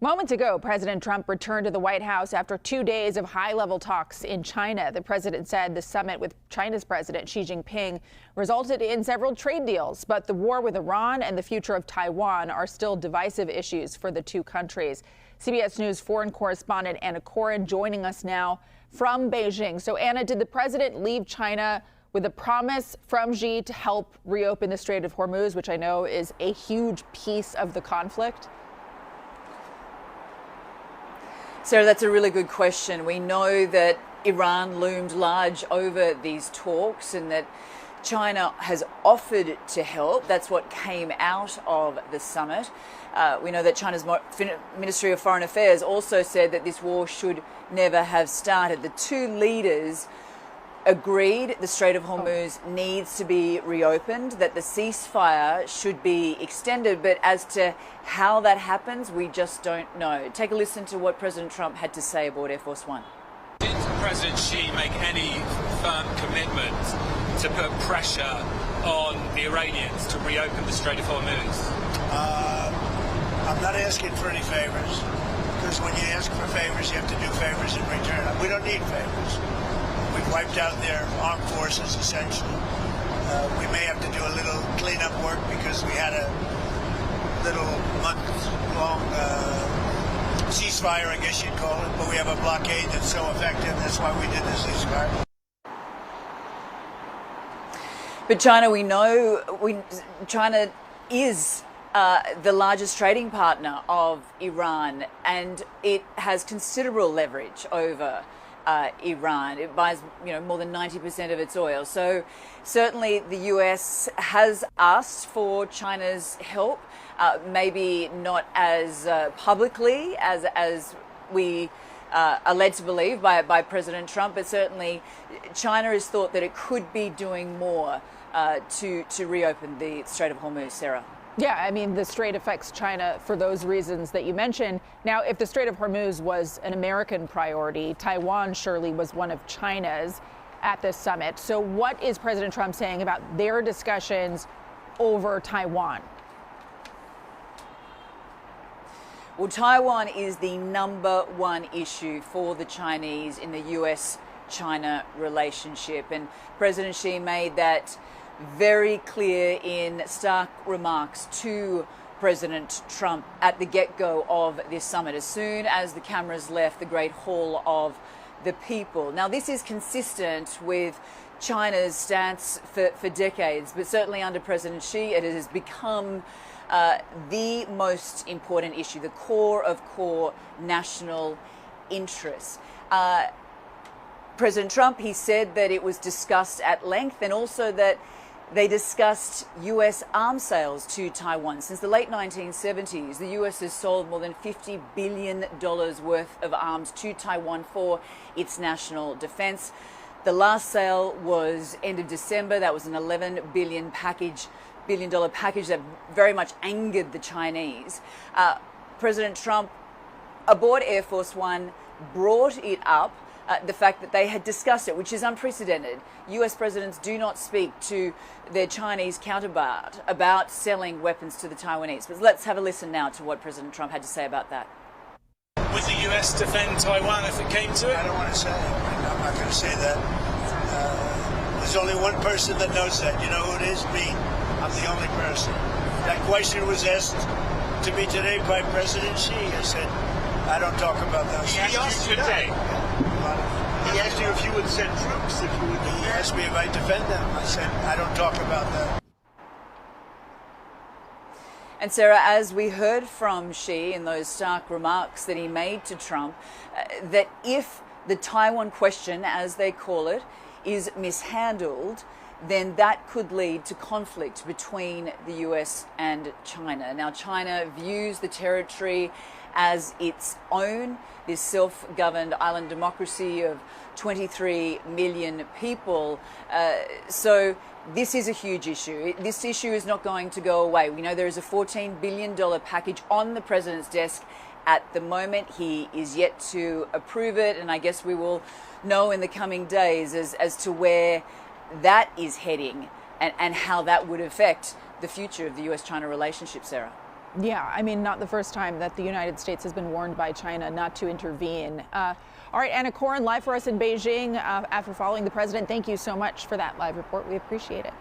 Moments ago, President Trump returned to the White House after 2 days of high-level talks in China. The president said the summit with China's President Xi Jinping resulted in several trade deals, but the war with Iran and the future of Taiwan are still divisive issues for the two countries. CBS News foreign correspondent Anna Coren joining us now from Beijing. So, Anna, did the president leave China with a promise from Xi to help reopen the Strait of Hormuz, which I know is a huge piece of the conflict? Sarah, that's a really good question. We know that Iran loomed large over these talks and that China has offered to help. That's what came out of the summit. We know that China's Ministry of Foreign Affairs also said that this war should never have started. The two leaders agreed the Strait of Hormuz needs to be reopened, that the ceasefire should be extended, but as to how that happens, we just don't know. Take a listen to what President Trump had to say aboard Air Force One. Did President Xi make any firm commitment to put pressure on the Iranians to reopen the Strait of Hormuz? I'm not asking for any favors, because when you ask for favors, you have to do favors in return. We don't need favors. We've wiped out their armed forces, essentially. We may have to do a little cleanup work because we had a little month-long ceasefire, I guess you'd call it, but we have a blockade that's so effective. That's why we did the ceasefire. But China, we know, China is the largest trading partner of Iran, and it has considerable leverage over Iran. It buys, more than 90% of its oil. So certainly the US has asked for China's help, maybe not as publicly as we are led to believe by President Trump, but certainly China has thought that it could be doing more to reopen the Strait of Hormuz. Sarah. Yeah, I mean, the strait affects China for those reasons that you mentioned. Now, if the Strait of Hormuz was an American priority, Taiwan surely was one of China's at this summit. So what is President Trump saying about their discussions over Taiwan? Well, Taiwan is the #1 issue for the Chinese in the US-China relationship. And President Xi made that very clear in stark remarks to President Trump at the get-go of this summit, as soon as the cameras left the Great Hall of the People. Now, this is consistent with China's stance for decades, but certainly under President Xi, it has become the most important issue, the core of core national interests. President Trump, he said that it was discussed at length, and also that they discussed US arms sales to Taiwan. Since the late 1970s, the US has sold more than $50 billion worth of arms to Taiwan for its national defense. The last sale was end of December. That was an $11 billion package that very much angered the Chinese. President Trump, aboard Air Force One, brought it up. The fact that they had discussed it, which is unprecedented. US presidents do not speak to their Chinese counterpart about selling weapons to the Taiwanese. But let's have a listen now to what President Trump had to say about that. Would the US defend Taiwan if it came to it? I don't want to say it. I'm not going to say that. There's only one person that knows that. You know who it is? Me. I'm the only person. That question was asked to me today by President Xi. I said, I don't talk about those things. He asked you today. He asked you if you would send troops, if you would. He asked me if I'd defend them. I said, I don't talk about that. And Sarah, as we heard from Xi in those stark remarks that he made to Trump, that if the Taiwan question, as they call it, is mishandled, then that could lead to conflict between the US and China. Now, China views the territory as its own, this self-governed island democracy of 23 million people. So this is a huge issue. This issue is not going to go away. We know there is a $14 billion package on the president's desk at the moment. He is yet to approve it, and I guess we will know in the coming days as to where that is heading and how that would affect the future of the US-China relationship, Sarah. Yeah, I mean, not the first time that the United States has been warned by China not to intervene. All right, Anna Coren, live for us in Beijing after following the president. Thank you so much for that live report. We appreciate it.